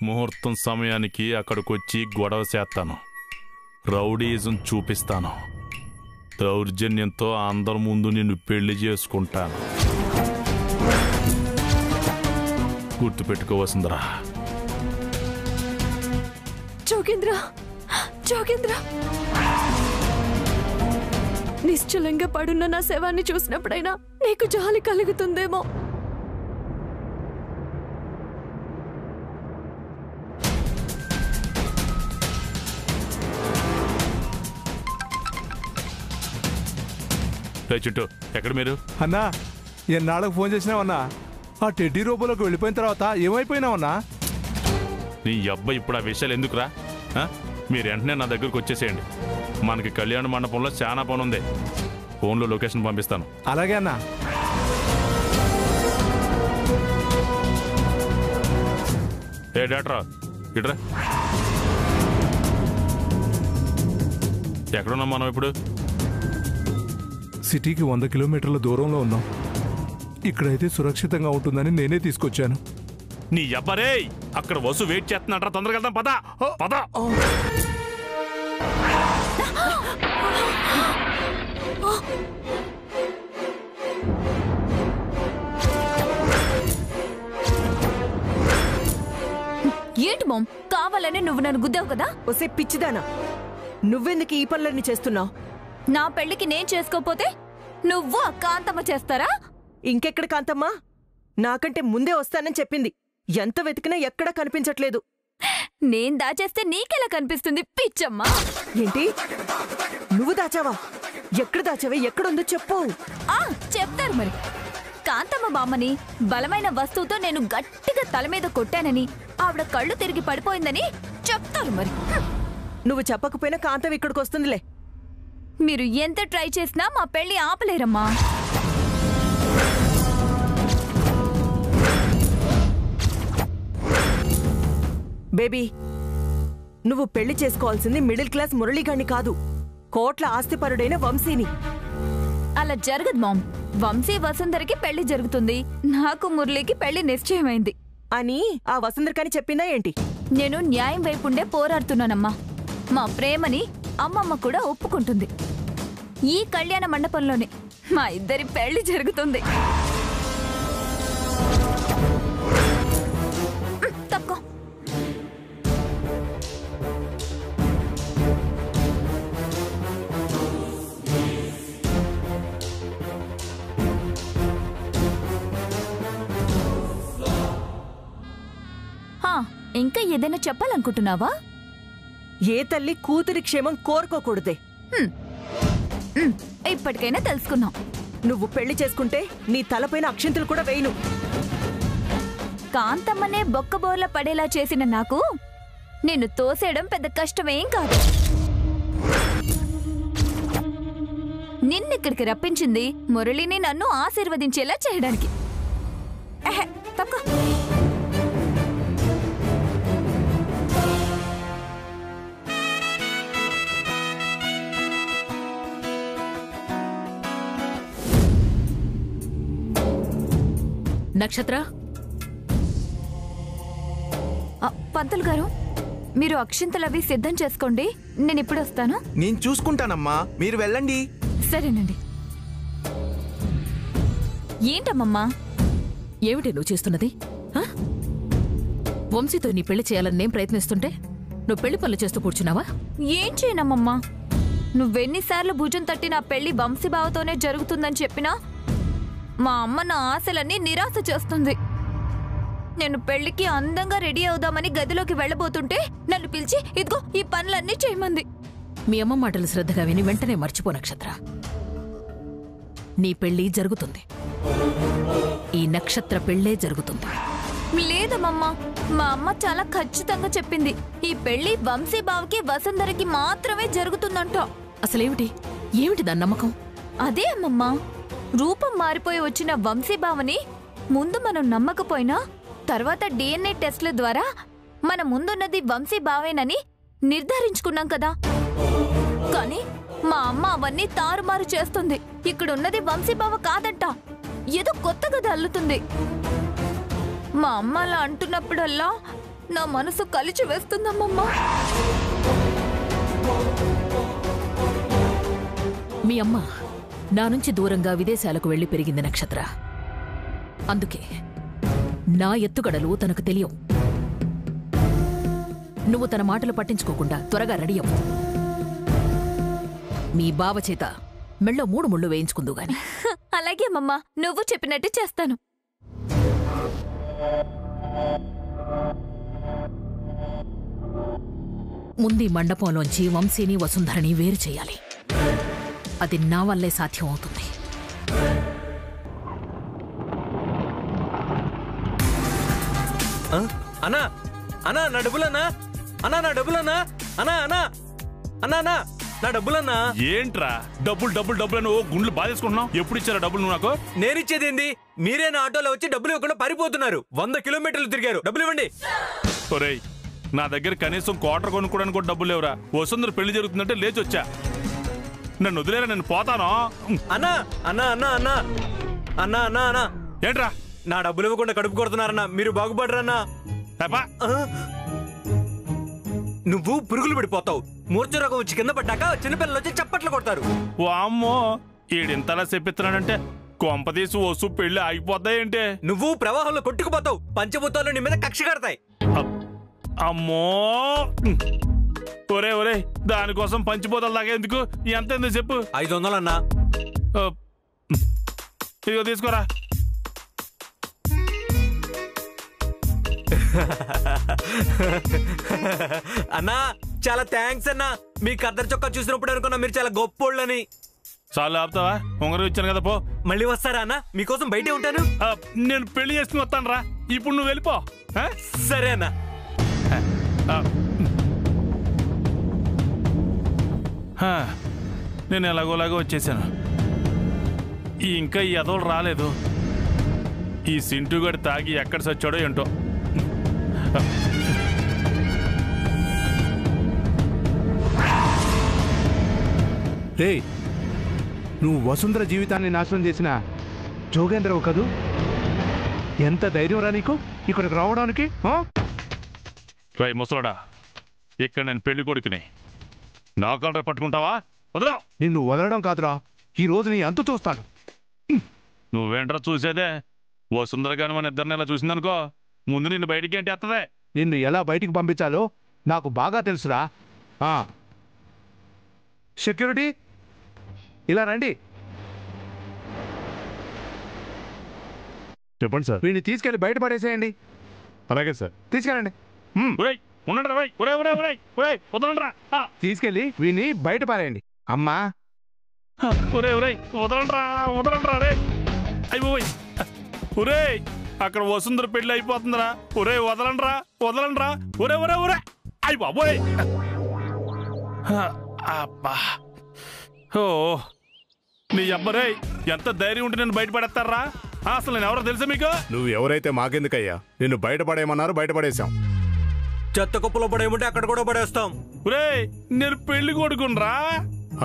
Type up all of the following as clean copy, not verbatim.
ముహూర్తం సమయానికి అక్కడికొచ్చి గొడవ చేస్తాను, రౌడీజం చూపిస్తాను, దౌర్జన్యంతో అందరి ముందు నిన్ను పెళ్లి చేసుకుంటాను. గుర్తుపెట్టుకోవలసిందిరా. జోగేంద్ర, జోగేంద్ర, నిశ్చలంగా పడున్న నా శవాన్ని చూసినప్పుడైనా నీకు జాలి కలుగుతుందేమో. చుట్టూ ఎక్కడ మీరు? అన్నా, ఎన్నాళ్ళకు ఫోన్ చేసినావన్నా? ఆ టెడ్డీ రూపంలోకి వెళ్ళిపోయిన తర్వాత ఏమైపోయినావన్నా? నీ అబ్బాయి ఇప్పుడు ఆ విషయాలు ఎందుకురా? మీరు వెంటనే నా దగ్గరకు వచ్చేసేయండి. మనకి కళ్యాణ మండపంలో చాలా పని ఉంది. ఫోన్లో లొకేషన్ పంపిస్తాను. అలాగే అన్నా. ఏ డాక్టరా, ఇట్రా. ఎక్కడున్నాం మనం ఇప్పుడు? సిటీకి 100 కిలోమీటర్ల దూరంలో ఉన్నాం. ఇక్కడైతే సురక్షితంగా ఉంటుందని నేనే తీసుకొచ్చాను. నీ అబ్బరే, అక్కడ వసు వెయిట్ చేస్తున్నట్రా. తొందరగా వెళ్దాం, పద పద. ఏంటి మామ్, కావాలని నువ్వు నన్ను గుద్దావు కదా? ఒసే పిచ్చిదానా, నువ్వెందుకు ఈ పనులన్నీ చేస్తున్నావు? నా పెళ్లికి నేను చేసుకోపోతే నువ్వు ఆ కాంతమ్మ చేస్తారా? ఇంకెక్కడ కాంతమ్మా? నాకంటే ముందే వస్తానని చెప్పింది. ఎంత వెతికినా ఎక్కడా కనిపించట్లేదు. నేను దాచేస్తే నీకెలా కనిపిస్తుంది పిచ్చమ్మా? ఏంటి, నువ్వు దాచావా? ఎక్కడ దాచావే? ఎక్కడుందో చెప్పు. చెప్తారు మరి. కాంతమ్మ బామ్మని బలమైన వస్తువుతో నేను గట్టిగా తల మీద కొట్టానని, ఆవిడ కళ్ళు తిరిగి పడిపోయిందని చెప్తారు మరి. నువ్వు చెప్పకపోయినా కాంతవి ఇక్కడికి వస్తుందిలే. మీరు ఎంత ట్రై చేసినా మా పెళ్లి ఆపలేరమ్మా. బేబీ, నువ్వు పెళ్లి చేసుకోవాల్సింది మిడిల్ క్లాస్ మురళీగాణ్ణి కాదు, కోట్ల ఆస్తిపరుడైన వంశీని. అలా జరగదు మామ్. వంశీ వసుంధరకి పెళ్లి జరుగుతుంది, నాకు మురళికి పెళ్లి నిశ్చయమైంది అని ఆ వసుంధరకని చెప్పిందా ఏంటి? నేను న్యాయం వైపుండే పోరాడుతున్నానమ్మా. మా ప్రేమని అమ్మమ్మ కూడా ఒప్పుకుంటుంది. ఈ కళ్యాణ మండపంలోనే మా ఇద్దరి పెళ్లి జరుగుతుంది. తక్కువ. ఇంకా ఏదైనా చెప్పాలనుకుంటున్నావా? ఏ తల్లి కూతురి క్షేమం కోరుకోకూడదే. ఇప్పటికైనా తెలుసుకున్నాం. నువ్వు పెళ్లి చేసుకుంటే నీ తలపైన అక్షింతలు కూడా వేయను. కాంతమ్మనే బొక్కబోర్ల పడేలా చేసిన నాకు నిన్ను తోసేయడం పెద్ద కష్టమేం కాదు. నిన్నిక్కడికి రప్పించింది మురళిని నన్ను ఆశీర్వదించేలా చేయడానికి. తక్కువ. నక్షత్ర, పంతులు గారు, మీరు అక్షింతలవి సిద్ధం చేసుకోండి, నేను ఇప్పుడు వస్తాను. నేను చూసుకుంటానమ్మా, మీరు వెళ్ళండి. సరేనండి. ఏంటమ్మమ్మా? ఏమిటి నువ్వు చేస్తున్నది? వంశీతో నీ పెళ్లి చేయాలని నేను ప్రయత్నిస్తుంటే నువ్వు పెళ్లి పనులు చేస్తూ కూర్చున్నావా? ఏం చేయనమ్మమ్మా, నువ్వెన్నిసార్లు భుజం తట్టి నా పెళ్లి వంశీబావతోనే జరుగుతుందని చెప్పినా మా అమ్మ నా ఆశలన్నీ నిరాశ చేస్తుంది. నేను పెళ్లికి అందంగా రెడీ అవుదామని గదిలోకి వెళ్ళబోతుంటే నన్ను పిలిచి ఇదిగో ఈ పనులన్నీ చేయమంది. మీ అమ్మ మాటలు శ్రద్ధగా విని వెంటనే మర్చిపో నక్షత్ర. నీ పెళ్లి జరుగుతుంది. ఈ నక్షత్ర పెళ్లే జరుగుతుంది. లేదమ్మమ్మా, మా అమ్మ చాలా ఖచ్చితంగా చెప్పింది. ఈ పెళ్లి వంశీబావకి వసుంధరకి మాత్రమే జరుగుతుందంట. అసలేమిటి దాని నమ్మకం? అదే అమ్మమ్మా, రూపం మారిపోయి వచ్చిన వంశీబావని ముందు మనం నమ్మకపోయినా తర్వాత DNA టెస్ట్ల ద్వారా మన ముందున్నది వంశీబావేనని నిర్ధారించుకున్నాం కదా. కానీ మా అమ్మ అవన్నీ తారుమారు చేస్తుంది. ఇక్కడున్నది వంశీబావ కాదంట, ఏదో కొత్తగా అల్లుతుంది. మా అమ్మ అలా అంటున్నప్పుడల్లా నా మనసు కలిచి వేస్తుందమ్మమ్మా. మీ అమ్మ నా నుంచి దూరంగా విదేశాలకు వెళ్లి పెరిగింది నక్షత్ర. అందుకే నా ఎత్తుగడలు తనకు తెలియవు. నువ్వు తన మాటలు పట్టించుకోకుండా త్వరగా రెడీ అవ్వు. మీ బావ చేత మెళ్ళో 3 ముళ్ళు వేయించుకుందు గాని. అలాగే అమ్మమ్మా, నువ్వు చెప్పినట్టు చేస్తాను. ముందు మండపంలోంచి వంశీని వసుంధరని వేరు చేయాలి. అది నా వల్లే సాధ్యం అవుతుంది. అన్నా అన్నా నా డబ్బులన్నా, అన్నా నా డబ్బులన్నా, అన్నా అన్నా అన్నా అన్నా నా డబ్బులన్నా. ఏంట్రా డబ్బులు డబ్బులు డబ్బులు అని ఓ గుండ్లు బాధేసుకుంటున్నావు? ఎప్పుడు ఇచ్చారా డబ్బులు నువ్వు నాకు? నేనిచ్చేదేంది? మీరే నా ఆటోలో వచ్చి డబ్బులు ఇవ్వకుండా పారిపోతున్నారు. 100 కిలోమీటర్లు తిరిగారు. డబ్బులు ఇవ్వండి. ఒరేయ్, నా దగ్గర కనీసం క్వార్టర్ కొనుక్కోవడానికి కూడా డబ్బులు లేవురా. వసుంధర పెళ్లి జరుగుతుందంటే లేచి వచ్చా. నన్ను వదిలేరా, నేను పోతాను. అన్నా అన్నా అన్నా అన్నా అన్నా అన్నా అన్నా ఏంట్రా నా డబ్బులు ఇవ్వకుండా కడుపు కొడుతున్నారన్నా. మీరు బాగుపడరన్నా. నువ్వు పురుగులు పడిపోతావు. మూర్ఛ రోగం వచ్చి కింద పడ్డాక చిన్నపిల్లలు వచ్చి చప్పట్లు కొడతారు. వామ్మో, ఈడింతలా చెప్పిస్తున్నాడంటే కొంపదీసి వసు పెళ్లి ఆగిపోతాయేంటే? నువ్వు ప్రవాహంలో కొట్టుకుపోతావు. పంచభూతాలు నీ మీద కక్ష కడతాయి. అమ్మో, ఒరే ఒరే, దానికోసం పంచిపోతాలు దాకా ఎందుకు? ఎంత ఎందుకు చెప్పు? 500 అన్నా. ఇదిగో తీసుకోరా. అన్నా చాలా థ్యాంక్స్ అన్నా. మీ కద్దరు చొక్కా చూసినప్పుడు అనుకున్నా మీరు చాలా గొప్పోళ్ళని. చాలు ఆపుతావా? ఉంగరం ఇచ్చాను కదా, పో. మళ్ళీ వస్తారా అన్నా? మీకోసం బయటే ఉంటాను. నేను పెళ్లి చేసుకుని వస్తాను రా. ఇప్పుడు నువ్వు వెళ్ళిపో. సరే అన్నా. నేను ఎలాగోలాగో వచ్చేసాను. ఇంకా ఈ ఎదవలు రాలేదు. ఈ సింటుగడి తాగి ఎక్కడ సచ్చాడో ఏంటో. రే, నువ్వు వసుంధర జీవితాన్ని నాశనం చేసిన జోగేంద్రవు కదూ? ఎంత ధైర్యం రా నీకు ఇక్కడికి రావడానికి? రై ముసలోడా, ఇక్కడ నేను పెళ్లి కొడుకుని నా కాలర పట్టుకుంటావా? వదలా. నిన్ను వదలడం కాదురా, ఈ రోజు నీ అంతు చూస్తాను. నువ్వేంట్రా చూసేదే? వసుంధర గాని మన ఇద్దరిని ఎలా చూసిందనుకో, ముందు నిన్ను బయటికి ఏంటి ఎత్తదే? నిన్ను ఎలా బయటికి పంపించాలో నాకు బాగా తెలుసురా. సెక్యూరిటీ, ఇలా రండి. చెప్పండి సార్. వీడిని తీసుకెళ్ళి బయట పడేసేయండి. అలాగే సార్. తీసుకెళ్ళండి. తీసుకెళ్ళి వీడిని బయట పారేయండి. అమ్మా, వదలండ్రా రే. అయిపోయి ఒరే, అక్కడ వసుంధర పెళ్లి అయిపోతుందిరా. ఒరే వదలండ్రా, వదలండ్రా. ఒరే ఒరే ఒరే, అయ్యి బాబోయ్. అబ్బా, ఓ నీ అబ్బరే, ఎంత ధైర్యం ఉంటే నేను బయటపడేస్తారా? అసలు నేను ఎవరో తెలుసా మీకు? నువ్వు ఎవరైతే మాకెందుకయ్యా? నిన్ను బయటపడేయమన్నారు, బయటపడేశాం. చెత్త కుప్పలో పడేయమంటే అక్కడ కూడా పడేస్తాం. ఒరే, నేను పెళ్లి కొడుకునరా.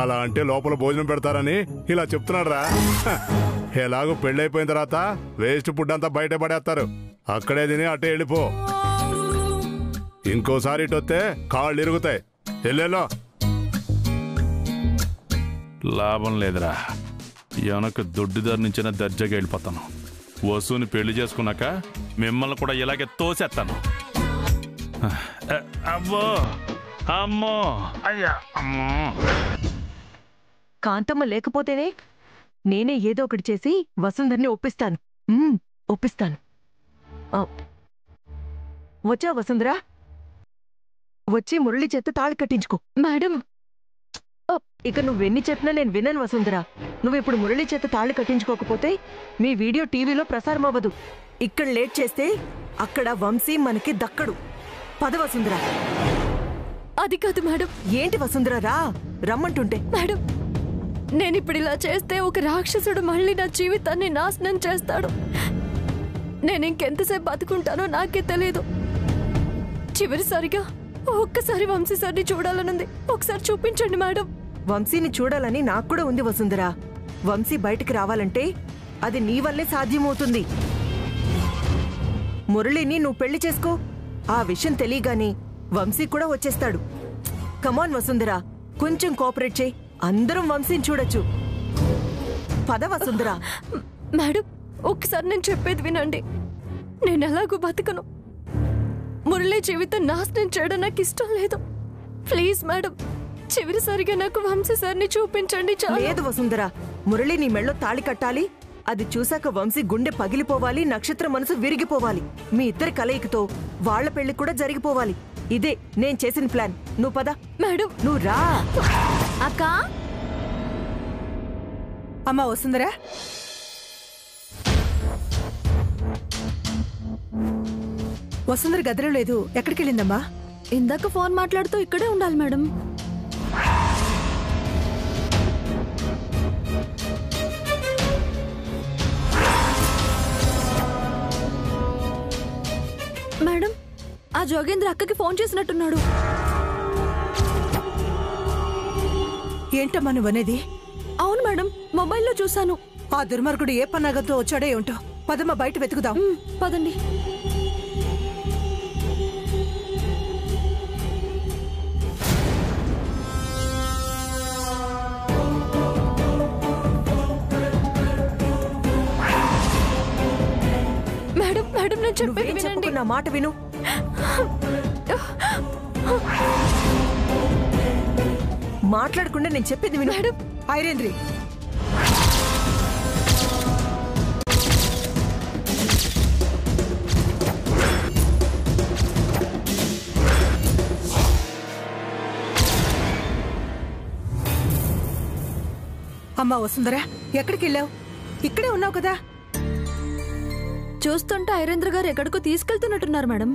అలా అంటే లోపల భోజనం పెడతారని ఇలా చెప్తున్నాడు రా. ఎలాగో పెళ్ళైపోయిన తర్వాత వేస్ట్ ఫుడ్ అంతా బయట పడేస్తారు. అక్కడే తిని అట్టే వెళ్ళిపో. ఇంకోసారి ఇటొస్తే కాళ్ళు ఇరుగుతాయి. వెళ్ళేలో. లాభం లేదురా, వెనక దొడ్డిదారి నుంచైనా దర్జాగా వెళ్ళిపోతాను. వసుని పెళ్లి చేసుకున్నాక మిమ్మల్ని కూడా ఇలాగే తోసేస్తాను. అబ్బో, అమ్మో, అయ్యా, అమ్మో. కాంతమ్మ లేకపోతేనే నేనే ఏదో ఒకటి చేసి వసుంధర్ని ఒప్పిస్తాను. ఒప్పిస్తాను. వచ్చా వసుంధరా? వచ్చి మురళి చేత తాళి కట్టించుకో. మేడం, ఇక నువ్వెన్ని చెప్పినా నేను వినను వసుంధరా. నువ్వు ఇప్పుడు మురళి చేత తాళి కట్టించుకోకపోతే మీ వీడియో టీవీలో ప్రసారం అవ్వదు. ఇక్కడ లేట్ చేస్తే అక్కడ వంశీ మనకి దక్కడు. పద వసుంధరా. అది కాదు మేడం. ఏంటి వసుంధరా, రా, రమ్మంటుంటే. మేడం, నేనిప్పుడు ఇలా చేస్తే ఒక రాక్షసుడు మళ్ళీ నా జీవితాన్ని నాశనం చేస్తాడు. నేను ఇంకెంతసేపు బతుకుంటానో నాకే తెలియదు. చివరిసారిగా ఒక్కసారి వంశీ సార్ని చూడాలనుంది. ఒకసారి చూపించండి మేడం. వంశీని చూడాలని నాకు కూడా ఉంది వసుంధరా. వంశీ బయటికి రావాలంటే అది నీ వల్లే సాధ్యమవుతుంది. మురళిని నువ్వు పెళ్లి చేసుకో. ఆ విషయం తెలియగానే వంశీ కూడా వచ్చేస్తాడు. కమాన్ వసుంధరా, కొంచెం కోఆపరేట్ చేయి. అందరం వంశీని చూడొచ్చు. పద వసుంధరా. మేడం, ఒకసారి నేను చెప్పేది వినండి. నేను ఎలాగూ బతకను. మురళి జీవితం నాశనం చేయడం నాకు ఇష్టం లేదు. ప్లీజ్ మేడం, చివరిసారిగా నాకు వంశీ సార్ని చూపించండి. లేదు వసుంధరా, మురళి నీ మెళ్ళో తాళి కట్టాలి. అది చూశాక వంశీ గుండె పగిలిపోవాలి, నక్షత్ర మనసు విరిగిపోవాలి. మీ ఇద్దరి కలయికతో వాళ్ల పెళ్లి కూడా జరిగిపోవాలి. ఇదే నేను చేసిన ప్లాన్. నువ్వు పద. మేడం, నువ్వు రా. అక్క, అమ్మా వసుంధరా, వసుంధర గదిలో లేదు. ఎక్కడికి వెళ్ళిందమ్మా? ఇందాక ఫోన్ మాట్లాడుతూ ఇక్కడే ఉండాలి మేడం. మేడం, ఆ జోగేంద్ర అక్కకి ఫోన్ చేసినట్టున్నాడు. ఏంటమ్మా నువ్వనేది? అవును మేడం, మొబైల్లో చూశాను. ఆ దుర్మార్గుడు ఏ పన్నాగంతో వచ్చాడో ఏమిటో. పదమ్మా, బయట వెతుకుదాం. పదండి. మేడం, మేడం, నేను చెప్పేది నువ్వేం వినండి. చెప్పకు, నా మాట విను. మాట్లాడకుండా నేను చెప్పేది విను. మేడం, ఐరేంద్రి, అమ్మా వసుంధరా, ఎక్కడికి వెళ్ళావు? ఇక్కడే ఉన్నావు కదా. చూస్తుంటే ఐరేంద్ర గారు ఎక్కడికో తీసుకెళ్తున్నట్టున్నారు మేడం.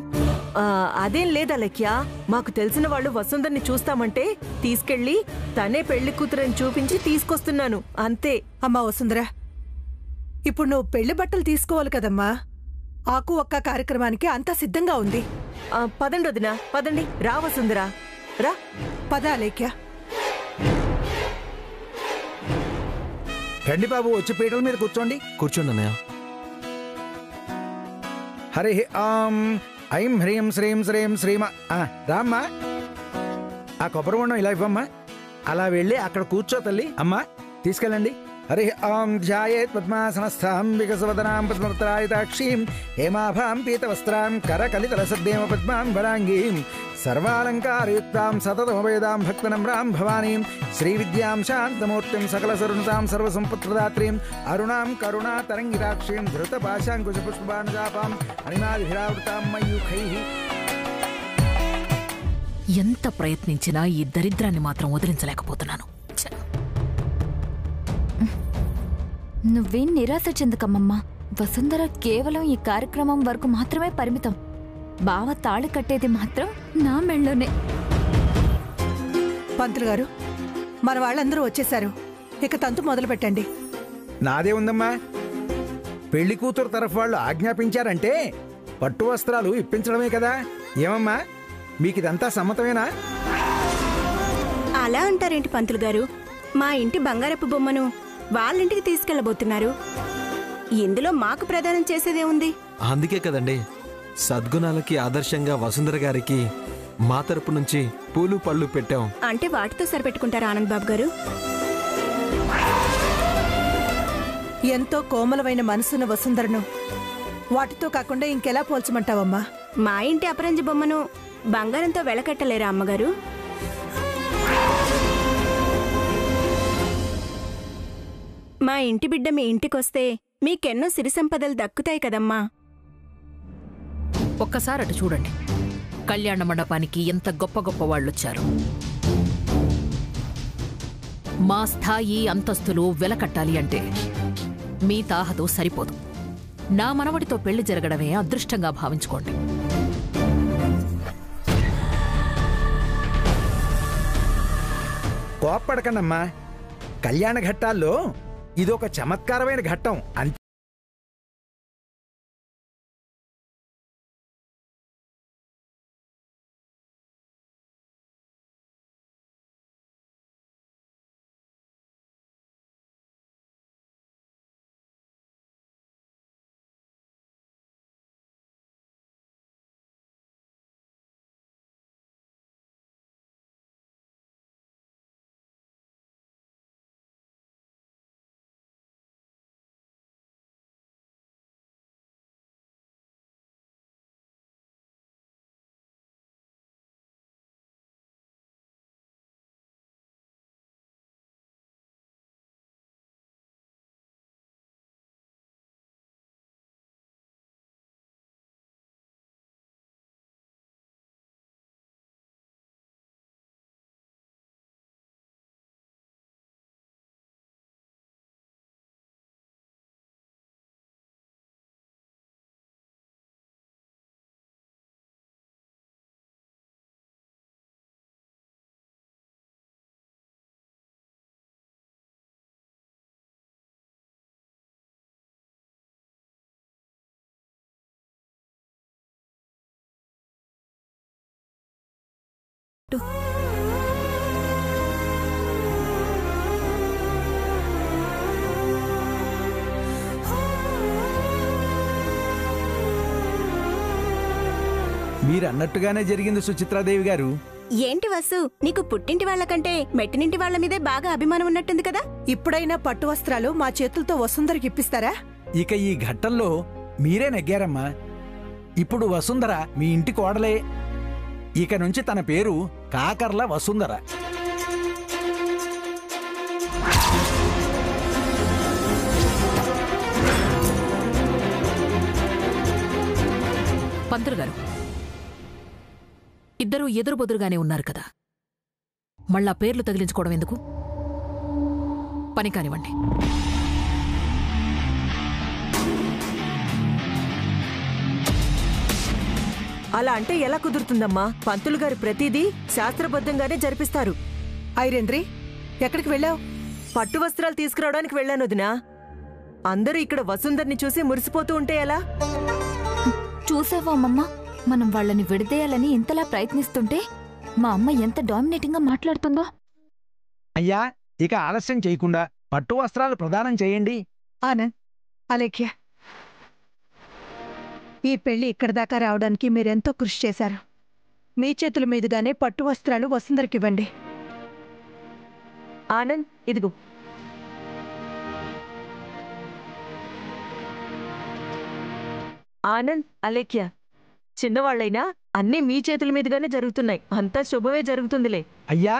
అదేం లేదా లెక్య. మాకు తెలిసిన వాళ్ళు వసుంధర్ని చూస్తామంటే తీసుకెళ్లి తనే పెళ్లి కూతురని చూపించి తీసుకొస్తున్నాను, అంతే. అమ్మా వసుంధరా, ఇప్పుడు నువ్వు పెళ్లి బట్టలు తీసుకోవాలి కదమ్మా. ఆకు ఒక్క కార్యక్రమానికి అంతా సిద్ధంగా ఉంది. పదండి వదినా, పదండి. రా వసుంధరా, రా. పద లేఖ్య. రండి బాబు, వచ్చి పీటల మీద కూర్చోండి. కూర్చోండి అన్నయ్య. హరి ఆం ఐం హ్రీం శ్రీం శ్రీం శ్రీమ. రామ్మా, ఆ కొబ్బరి బొండం ఇలా ఇవ్వమ్మా. అలా వెళ్ళి అక్కడ కూర్చో తల్లి. అమ్మా తీసుకెళ్ళండి. హరి ఆం ధ్యాయేత్ పద్మాసనస్థాం వికసవదనాం పద్మపత్రాయతాక్షీం హేమాభాం పీతవస్త్రాం కరకలితలసద్దేమ పద్మాం వరాంగీం సర్వాలంకారయుక్తాం సతతమవేదాం భక్తనమ్రాం భవానీం శ్రీవిద్యాం శాంతమూర్తిం సకలసరుణతాం సర్వసంపత్ప్రదాత్రీం అరుణాం కరుణా తరంగితాక్షీం ధృతపాశాంకుశపుష్పబాణజాపాం అణిమాదిభిరావృతాం మయూఖైః. ఎంత ప్రయత్నించినా ఈ దరిద్రాన్ని మాత్రం వదిలించలేకపోతున్నాను. నువ్వేం నిరాశ చెందకమ్మమ్మా. వసుంధర కేవలం ఈ కార్యక్రమం వరకు మాత్రమే పరిమితం. బావ తాళి కట్టేది మాత్రం నా మెళ్ళోనే. పంతులు గారు, మన వాళ్ళందరూ వచ్చేశారు. ఇక తంతు మొదలు పెట్టండి. నాదే ఉందమ్మా. పెళ్లి కూతురు తరఫు వాళ్ళు ఆజ్ఞాపించారంటే పట్టు వస్త్రాలు ఇప్పించడమే కదా. ఏమమ్మా, మీకిదంతా సమ్మతమేనా? అలా అంటారేంటి పంతులు గారు? మా ఇంటి బంగారపు బొమ్మను వాళ్ళింటికి తీసుకెళ్లబోతున్నారు. ఇందులో మాకు ప్రదానం చేసేదేముంది? అందుకే కదండి సద్గుణాలకి ఆదర్శంగా వసుంధర గారికి మా తరపు నుంచి పూలు పళ్ళు పెట్టాం. అంటే వాటితో సరిపెట్టుకుంటారా ఆనంద్ బాబు గారు? ఎంతో కోమలమైన మనసున్న వసుంధరను వాటితో కాకుండా ఇంకెలా పోల్చమంటావమ్మా? మా ఇంటి అపరంజి బొమ్మను బంగారంతో వెలకట్టలేరా అమ్మగారు? మా ఇంటి బిడ్డ మీ ఇంటికొస్తే మీకెన్నో సిరి సంపదలు దక్కుతాయి కదమ్మా. ఒక్కసారి అటు చూడండి. కళ్యాణ మండపానికి ఎంత గొప్ప గొప్ప వాళ్ళొచ్చారు. మా స్థాయి అంతస్తులు వెలకట్టాలి అంటే మీ తాహతో సరిపోదు. నా మనవడితో పెళ్లి జరగడమే అదృష్టంగా భావించుకోండి. కోప్పడకండమ్మా. కళ్యాణ ఘట్టాల్లో ఇదొక చమత్కారమైన ఘట్టం అంతే. మీరన్నట్టుగానే జరిగింది సుచిత్రాదేవి గారు. ఏంటి వసు, నీకు పుట్టింటి వాళ్ళకంటే మెట్టినింటి వాళ్ళ మీదే బాగా అభిమానం ఉన్నట్టుంది కదా? ఇప్పుడైనా పట్టు వస్త్రాలు మా చేతులతో వసుంధరకి ఇప్పిస్తారా? ఇక ఈ ఘట్టంలో మీరే నెగ్గారమ్మా. ఇప్పుడు వసుంధర మీ ఇంటి కోడలే. ఇక నుంచి తన పేరు కాకర్ల వసుంధర. పంతులు గారు, ఇద్దరూ ఎదురుబొదురుగానే ఉన్నారు కదా, మళ్ళా పేర్లు తగిలించుకోవడం ఎందుకు? పని కానివ్వండి. అలా అంటే ఎలా కుదురుతుందమ్మా? పంతులు గారు ప్రతిదీ శాస్త్రబద్ధంగానే జరిపిస్తారు. ఐరేంద్రి, ఎక్కడికి వెళ్ళావు? పట్టు వస్త్రాలు తీసుకురావడానికి వెళ్ళాను వదినా. అందరూ ఇక్కడ వసుంధర్ని చూసి మురిసిపోతూ ఉంటే ఎలా? చూసావా అమ్మమ్మ, మనం వాళ్ళని విడదీయాలని ఇంతలా ప్రయత్నిస్తుంటే మా అమ్మ ఎంత డామినేటింగ్ గా మాట్లాడుతుందో. అయ్యా, ఇక ఆలస్యం చేయకుండా పట్టు వస్త్రాలు ప్రదానం చేయండి. ఆనంద్, అలేఖ్య, ఈ పెళ్లి ఇక్కడి దాకా రావడానికి మీరెంతో కృషి చేశారు. మీ చేతుల మీదుగానే పట్టు వస్త్రాలు వసుంధరకివ్వండి. ఆనంద్, ఇదిగో. ఆనంద్, అలేఖ్య, చిన్నవాళ్లైనా అన్నీ మీ చేతుల మీదుగానే జరుగుతున్నాయి. అంతా శుభమే జరుగుతుందిలే. అయ్యా,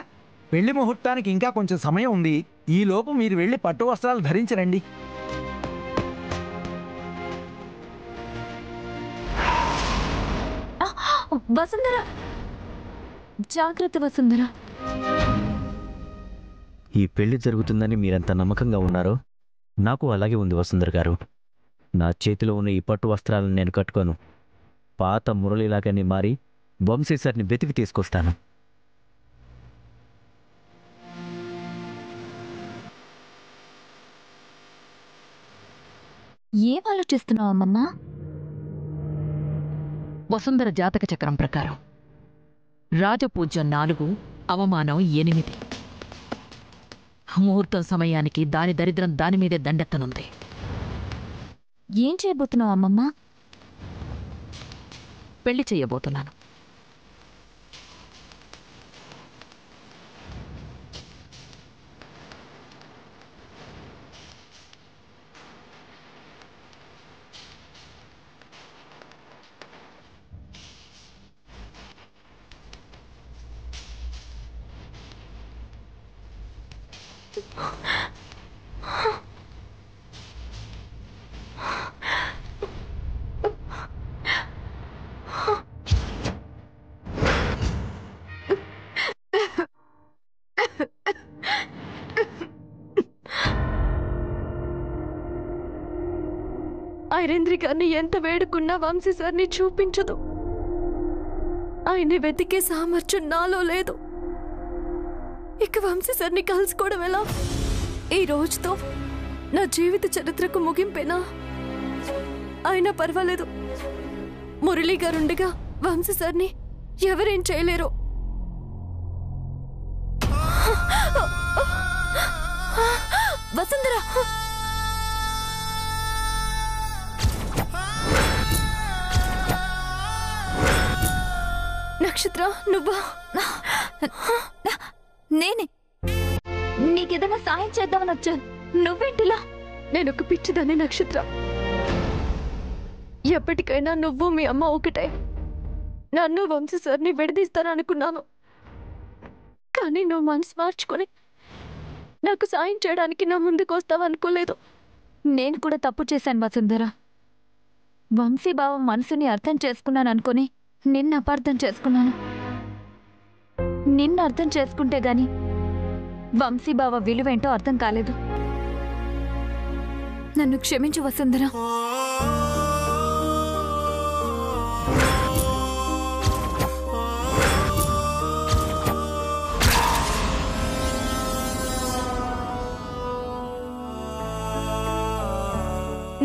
పెళ్లి ముహూర్తానికి ఇంకా కొంచెం సమయం ఉంది. ఈలోపు మీరు వెళ్ళి పట్టు వస్త్రాలు ధరించరండి. వసుంధర, జాగ్రత్త వసుంధర. ఈ పెళ్లి జరుగుతుందని మీరెంత నమ్మకంగా ఉన్నారో నాకు అలాగే ఉంది వసుంధర గారు. నా చేతిలో ఉన్న ఈ పట్టు వస్త్రాలను నేను కట్టుకోను. పాత మురళిలాగానే మారి వంశీసర్ని వెతికి తీసుకొస్తాను. ఏం ఆలోచిస్తున్నావు అమ్మమ్మ? వసుంధర జాతక చక్రం ప్రకారం రాజపూజ్యం 4, అవమానం 8. ముహూర్తం సమయానికి దాని దరిద్రం దానిమీదే దండెత్తనుంది. ఏం చేయబోతున్నావు అమ్మమ్మ? పెళ్లి చెయ్యబోతున్నాను. ఐరేంద్రి గారిని ఎంత వేడుకున్నా వంశీ సార్ని చూపించదు. ఆయన్ని వెతికే సామర్థ్యం నాలో లేదు. ఇక వంశీ సార్ని కలుసుకోవడం ఎలా? ఈ రోజుతో నా జీవిత చరిత్రకు ముగింపేనా? అయినా పర్వాలేదు, మురళీ గారుండగా వంశీ సార్ని ఎవరేం చేయలేరు. వసుంధర, నక్షత్ర, నువ్వా? నేనే. నీకేదైనా సాయం చేద్దామని వచ్చాను. నువ్వేంటిలా? నేనొక పిచ్చిదాన్ని నక్షత్ర. ఎప్పటికైనా నువ్వు మీ అమ్మ ఒకటే. నన్ను వంశీ సార్ని విడదీస్తాననుకున్నాను. కానీ నువ్వు మనసు మార్చుకొని నాకు సాయం చేయడానికి నా ముందుకు వస్తావనుకోలేదు. నేను కూడా తప్పు చేశాను వసుంధర. వంశీబావ మనసుని అర్థం చేసుకున్నాను అనుకుని నిన్ను అపార్థం చేసుకున్నాను. నిన్ను అర్థం చేసుకుంటే గాని వంశీబావ విలువేంటో అర్థం కాలేదు. నన్ను క్షమించు వసుంధర.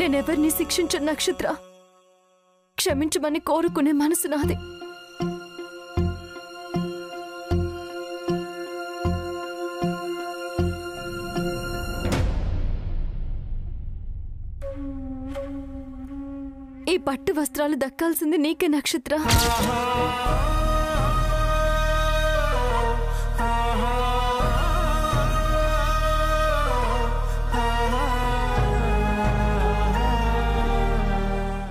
నేనెవరిని శిక్షించను నక్షత్ర. క్షమించమని కోరుకునే మనసు నాది. ఈ పట్టు వస్త్రాలు దక్కాల్సింది నీకే నక్షత్ర.